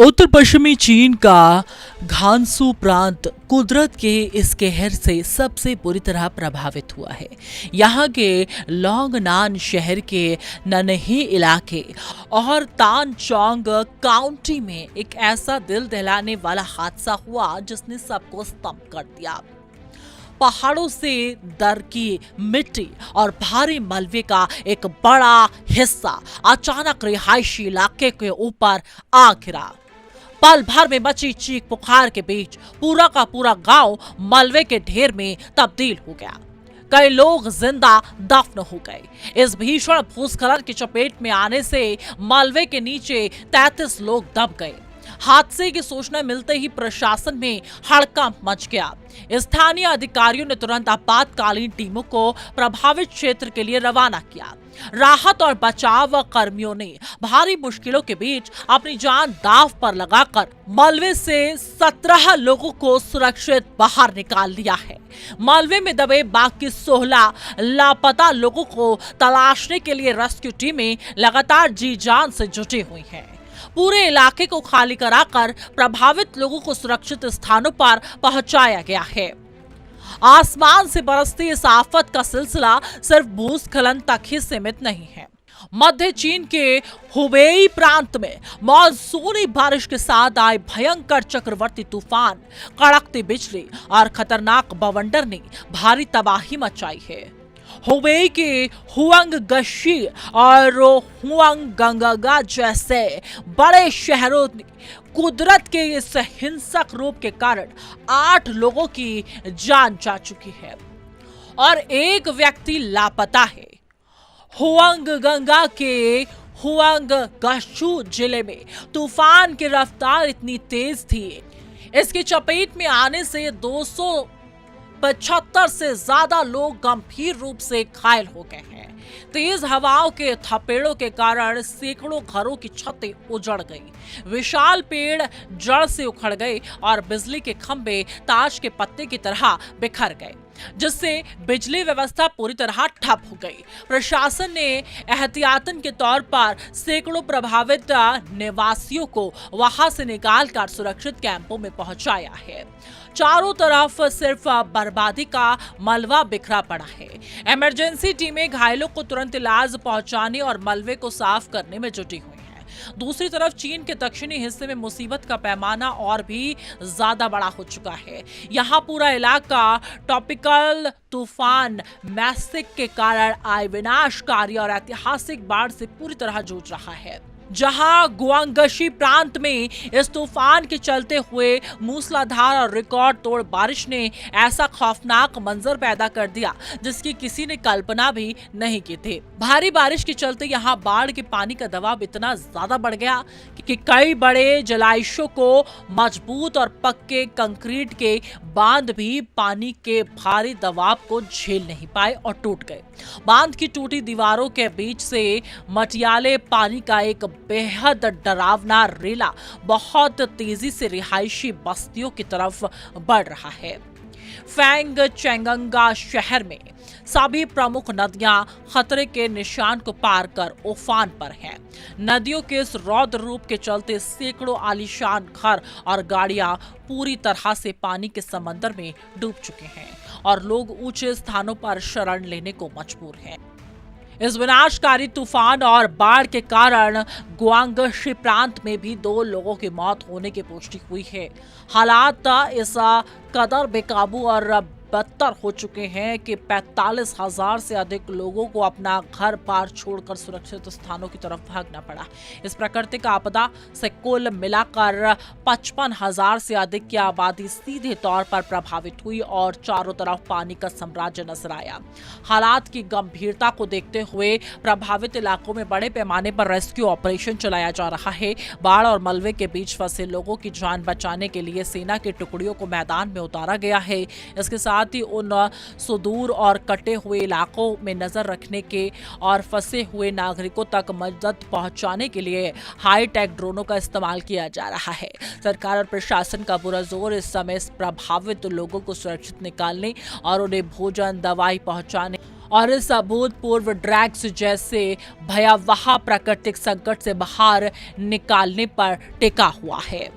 उत्तर पश्चिमी चीन का घानसू प्रांत कुदरत के इस कहर से सबसे बुरी तरह प्रभावित हुआ है। यहाँ के लोंगनान शहर के ननही इलाके और तानचोंग काउंटी में एक ऐसा दिल दहलाने वाला हादसा हुआ जिसने सबको स्तब्ध कर दिया। पहाड़ों से दरकी मिट्टी और भारी मलबे का एक बड़ा हिस्सा अचानक रिहायशी इलाके के ऊपर आ गिरा। पल भर में मची चीख पुकार के बीच पूरा का पूरा गांव मलबे के ढेर में तब्दील हो गया। कई लोग जिंदा दफन हो गए। इस भीषण भूस्खलन की चपेट में आने से मलबे के नीचे 33 लोग दब गए। हादसे की सूचना मिलते ही प्रशासन में हड़कंप मच गया। स्थानीय अधिकारियों ने तुरंत आपातकालीन टीमों को प्रभावित क्षेत्र के लिए रवाना किया। राहत और बचाव कर्मियों ने भारी मुश्किलों के बीच अपनी जान दांव पर लगाकर मलबे से 17 लोगों को सुरक्षित बाहर निकाल लिया है। मलबे में दबे बाकी 16 लापता लोगों को तलाशने के लिए रेस्क्यू टीमें लगातार जी जान से जुटी हुई हैं। पूरे इलाके को खाली कराकर प्रभावित लोगों को सुरक्षित स्थानों पर पहुंचाया गया है। आसमान से बरसती इस आफत का सिलसिला सिर्फ भूस्खलन तक ही सीमित नहीं है। मध्य चीन के हुबेई प्रांत में मानसूनी बारिश के साथ आए भयंकर चक्रवर्ती तूफान, कड़कती बिजली और खतरनाक बवंडर ने भारी तबाही मचाई है। हुबेई के हुआंगशी और हुआंगंगा जैसे बड़े शहरों ने कुदरत के इस हिंसक रूप के कारण 8 लोगों की जान जा चुकी है और एक व्यक्ति लापता है। हुआंगंगा के हुआंगशू जिले में तूफान की रफ्तार इतनी तेज थी, इसकी चपेट में आने से 275 से ज्यादा लोग गंभीर रूप से घायल हो गए हैं। तेज हवाओं के थपेड़ों के कारण सैकड़ों घरों की छतें उजड़ गई, विशाल पेड़ जड़ से उखड़ गए और बिजली के खंभे ताश के पत्ते की तरह बिखर गए, जिससे बिजली व्यवस्था पूरी तरह ठप हो गई। प्रशासन ने एहतियातन के तौर पर सैकड़ों प्रभावित निवासियों को वहां से निकालकर सुरक्षित कैंपों में पहुंचाया है। चारों तरफ सिर्फ बर्बादी का मलबा बिखरा पड़ा है। इमरजेंसी टीमें घायलों को तुरंत इलाज पहुंचाने और मलबे को साफ करने में जुटी हुई हैं। दूसरी तरफ चीन के दक्षिणी हिस्से में मुसीबत का पैमाना और भी ज्यादा बड़ा हो चुका है। यहाँ पूरा इलाका ट्रॉपिकल तूफान मैसिक के कारण आए विनाशकारी और ऐतिहासिक बाढ़ से पूरी तरह जूझ रहा है। जहां गुआंगशी प्रांत में इस तूफान के चलते हुए मूसलाधार और रिकॉर्ड तोड़ बारिश ने ऐसा खौफनाक मंजर पैदा कर दिया जिसकी किसी ने कल्पना भी नहीं की थी। भारी बारिश के चलते यहां बाढ़ के पानी का दबाव इतना ज्यादा बढ़ गया कि कई बड़े जलाशयों को मजबूत और पक्के कंक्रीट के बांध भी पानी के भारी दबाव को झेल नहीं पाए और टूट गए। बांध की टूटी दीवारों के बीच से मटियाले पानी का एक बेहद डरावना रेला बहुत तेजी से रिहायशी बस्तियों की तरफ बढ़ रहा है। फैंग चेंगंगा शहर में सभी प्रमुख नदियां खतरे के निशान को पार कर उफान पर हैं। नदियों के इस रौद्र रूप के चलते सैकड़ों आलीशान घर और गाड़ियां पूरी तरह से पानी के समंदर में डूब चुके हैं और लोग ऊंचे स्थानों पर शरण लेने को मजबूर हैं। इस विनाशकारी तूफान और बाढ़ के कारण गुआंगशी प्रांत में भी 2 लोगों की मौत होने की पुष्टि हुई है। हालात इस कदर बेकाबू और बदतर हो चुके हैं कि 45,000 से अधिक लोगों को अपना घर बार छोड़कर सुरक्षित स्थानों की तरफ भागना पड़ा। इस प्राकृतिक आपदा से कुल मिलाकर 55,000 से अधिक की आबादी सीधे तौर पर प्रभावित हुई और चारों तरफ पानी का साम्राज्य नजर आया। हालात की गंभीरता को देखते हुए प्रभावित इलाकों में बड़े पैमाने पर रेस्क्यू ऑपरेशन चलाया जा रहा है। बाढ़ और मलबे के बीच फंसे लोगों की जान बचाने के लिए सेना की टुकड़ियों को मैदान में उतारा गया है। इसके साथ ही उन सुदूर और कटे हुए इलाकों में नजर रखने के और फंसे हुए नागरिकों तक मदद पहुंचाने के लिए हाईटेक ड्रोनों का इस्तेमाल किया जा रहा है। सरकार और प्रशासन का पूरा जोर इस समय प्रभावित लोगों को सुरक्षित निकालने और उन्हें भोजन, दवाई पहुंचाने और इस अभूतपूर्व ड्रैग्स जैसे भयावह प्राकृतिक संकट से बाहर निकालने पर टिका हुआ है।